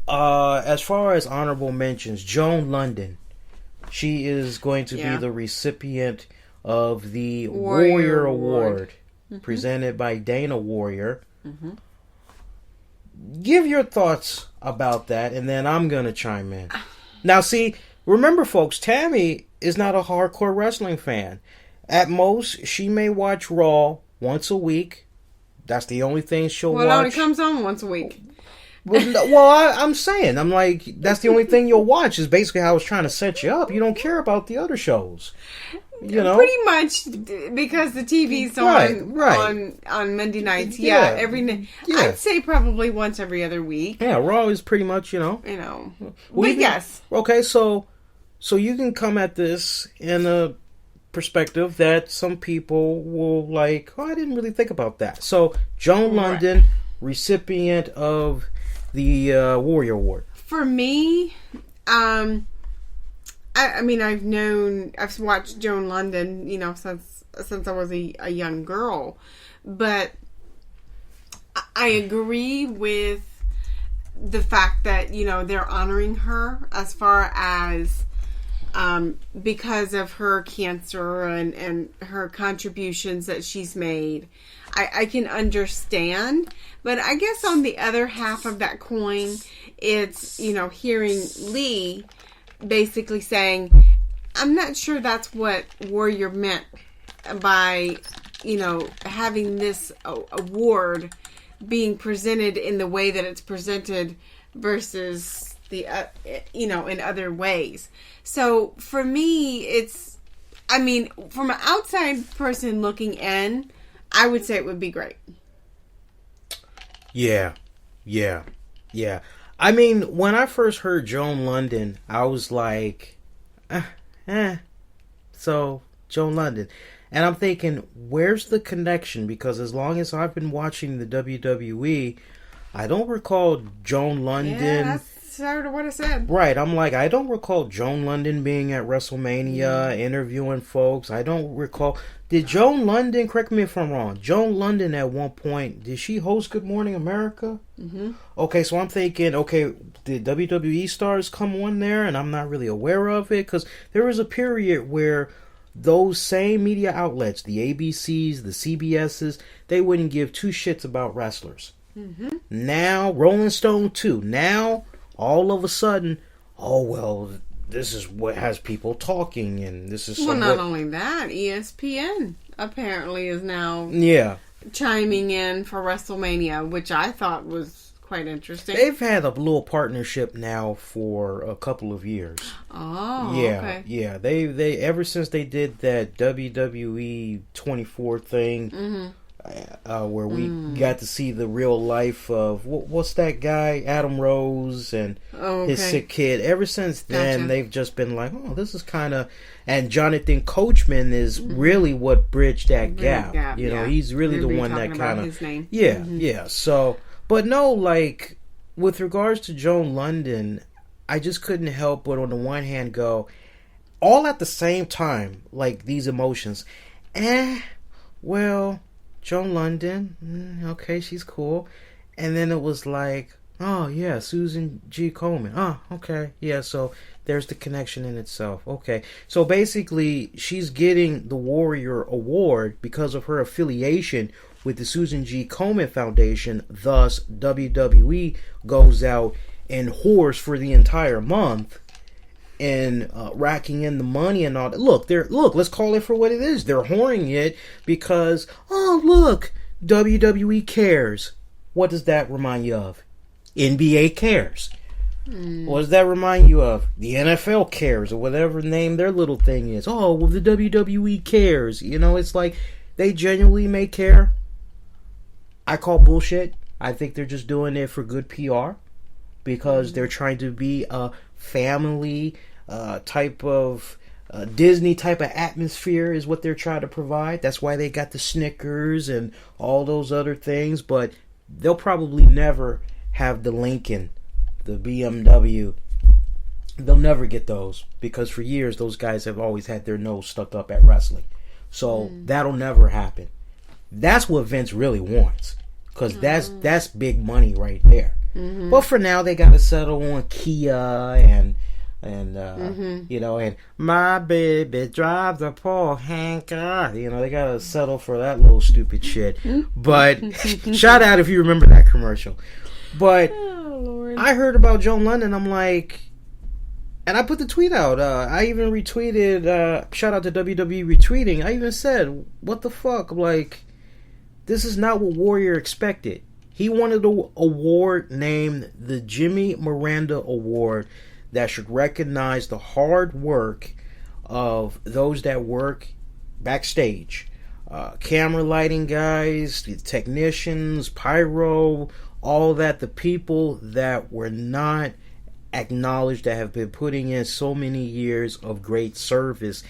As far as honorable mentions, Joan Lunden. She is going to be the recipient of the Warrior Award presented by Dana Warrior. Mm-hmm. Give your thoughts about that, and then I'm going to chime in. Now, see, remember, folks, Tammy is not a hardcore wrestling fan. At most, she may watch Raw once a week. That's the only thing she'll watch. Well, it only comes on once a week. Well, I'm saying, I'm like, that's the only thing you'll watch is basically how I was trying to set you up. You don't care about the other shows. You know? Pretty much because the TV's on Monday nights. Yeah, I'd say probably once every other week. Yeah, Raw is pretty much, But yes. Okay, so you can come at this in a perspective that some people will like, I didn't really think about that. So, Joan Lunden, recipient of the Warrior Award. For me, I mean, I've watched Joan Lunden, since I was a young girl, but I agree with the fact that, they're honoring her as far as, because of her cancer and her contributions that she's made. I can understand, but I guess on the other half of that coin, it's, hearing Lee basically saying, I'm not sure that's what Warrior meant by, having this award being presented in the way that it's presented versus the, in other ways. So for me, from an outside person looking in, I would say it would be great. Yeah. I mean, when I first heard Joan Lunden, I was like, so Joan Lunden. And I'm thinking, where's the connection? Because as long as I've been watching the WWE, I don't recall Joan Lunden. Yeah, that's sort of what I said. Right. I'm like, I don't recall Joan Lunden being at WrestleMania, interviewing folks. I don't recall. Did Joan Lunden, correct me if I'm wrong, Joan Lunden at one point, did she host Good Morning America? Mm-hmm. Okay, so I'm thinking, did WWE stars come on there and I'm not really aware of it? Because there was a period where those same media outlets, the ABCs, the CBSs, they wouldn't give two shits about wrestlers. Mm-hmm. Now, Rolling Stone too. Now, all of a sudden, this is what has people talking, and this is not only that, ESPN apparently is now chiming in for WrestleMania, which I thought was quite interesting. They've had a little partnership now for a couple of years. Oh, yeah, okay. Yeah. They ever since they did that WWE 24 thing. Mm-hmm. Where we got to see the real life of what's that guy, Adam Rose, and his sick kid. Ever since then, they've just been like, this is kind of. And Jonathan Coachman is really what bridged that gap. He's really the one that kind of. Yeah. So, but no, like with regards to Joan Lunden, I just couldn't help but on the one hand go, all at the same time, like these emotions. Joan Lunden, okay, she's cool. And then it was like, oh, yeah, Susan G. Komen. Oh, okay, yeah, so there's the connection in itself. Okay, so basically, she's getting the Warrior Award because of her affiliation with the Susan G. Komen Foundation. Thus, WWE goes out and whores for the entire month and racking in the money and all that. Look, let's call it for what it is. They're whoring it because, WWE cares. What does that remind you of? NBA cares. What does that remind you of? The NFL cares, or whatever name their little thing is. Oh, well, the WWE cares. It's like they genuinely may care. I call bullshit. I think they're just doing it for good PR because they're trying to be a family type of Disney type of atmosphere is what they're trying to provide. That's why they got the Snickers and all those other things, but they'll probably never have the Lincoln, the BMW. They'll never get those because for years those guys have always had their nose stuck up at wrestling. So that'll never happen. That's what Vince really wants because that's big money right there. Mm-hmm. But for now, they got to settle on Kia and you know, and my baby drives a Paul Hanker. You know, they got to settle for that little stupid shit. But shout out if you remember that commercial. But Oh, Lord. I heard about Joan Lunden. I'm like, and I put the tweet out. I even retweeted. Shout out to WWE retweeting. I even said, "What the fuck?" Like, this is not what Warrior expected. He wanted an award named the Jimmy Miranda Award that should recognize the hard work of those that work backstage. Camera lighting guys, the technicians, pyro, all that. The people that were not acknowledged, that have been putting in so many years of great service.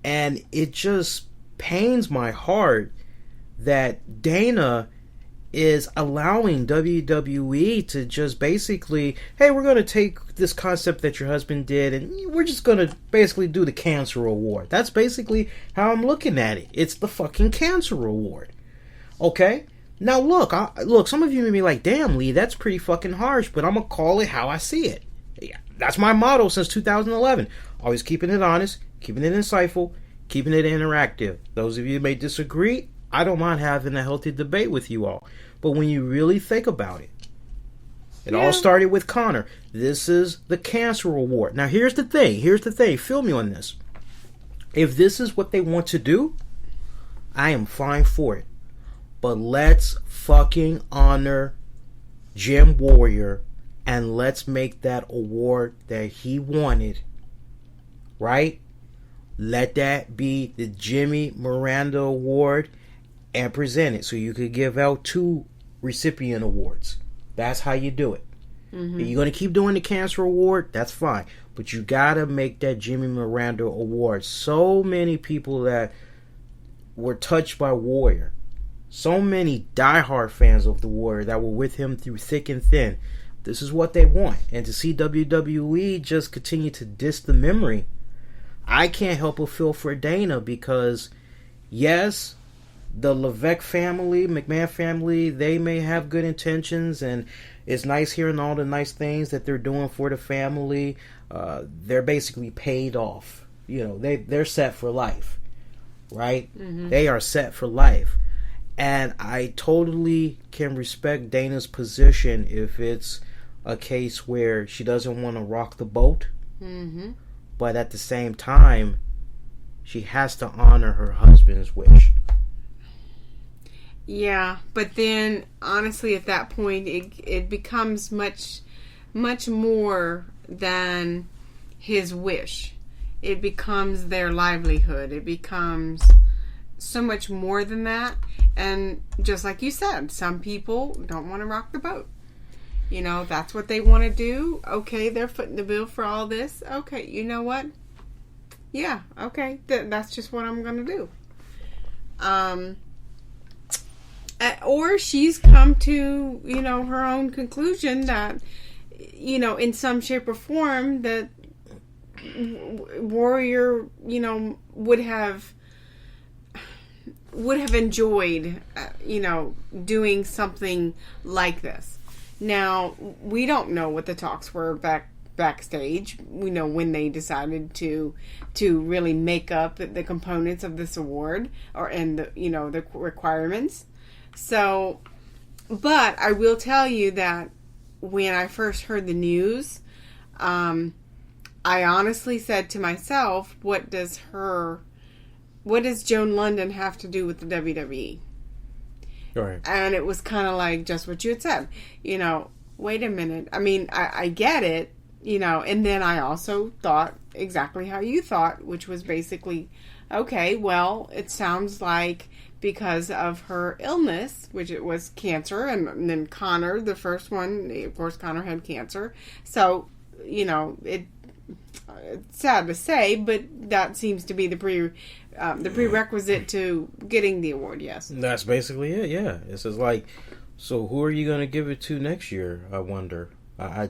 And it just pains my heart that Dana is allowing WWE to just basically, hey, we're going to take this concept that your husband did and we're just going to basically do the Cancer Award. That's basically how I'm looking at it. It's the fucking Cancer Award. Okay? Now look, some of you may be like, damn, Lee, that's pretty fucking harsh, but I'm going to call it how I see it. Yeah, that's my motto since 2011. Always keeping it honest, keeping it insightful, keeping it interactive. Those of you who may disagree, I don't mind having a healthy debate with you all. But when you really think about it, it all started with Connor. This is the Cancer Award. Now, here's the thing. Feel me on this. If this is what they want to do, I am fine for it. But let's fucking honor Jim Warrior and let's make that award that he wanted. Right? Let that be the Jimmy Miranda Award and present it so you could give out 2 recipient awards. That's how you do it. Mm-hmm. If you're going to keep doing the Cancer Award, that's fine. But you got to make that Jimmy Miranda Award. So many people that were touched by Warrior. So many diehard fans of the Warrior that were with him through thick and thin. This is what they want. And to see WWE just continue to diss the memory, I can't help but feel for Dana because, yes, the Levesque family, McMahon family, they may have good intentions, and it's nice hearing all the nice things that they're doing for the family. They're basically paid off. You know, they're set for life, right? Mm-hmm. They are set for life. And I totally can respect Dana's position if it's a case where she doesn't want to rock the boat. Mm-hmm. But at the same time, she has to honor her husband's wish. Yeah, but then honestly, at that point, it becomes much more than his wish. It becomes their livelihood. It becomes so much more than that. And just like you said, some people don't want to rock the boat. You know, that's what they want to do. Okay, they're footing the bill for all this. Okay, you know what? Yeah, okay, that's just what I'm going to do. Or she's come to, you know, her own conclusion that, you know, in some shape or form that Warrior, you know, would have enjoyed, you know, doing something like this. Now, we don't know what the talks were backstage. We know when they decided to really make up the components of this award and the, you know, the requirements. So, but I will tell you that when I first heard the news, I honestly said to myself, what does Joan Lunden have to do with the WWE? Right. And it was kind of like just what you had said. You know, wait a minute. I mean, I get it, you know, and then I also thought exactly how you thought, which was basically, okay, well, it sounds like because of her illness, which it was cancer, and then Connor, the first one, of course, Connor had cancer. So, you know, it's sad to say, but that seems to be the prerequisite to getting the award. Yes, that's basically it. Yeah, it's just like, so who are you going to give it to next year? I wonder. I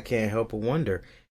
can't help but wonder.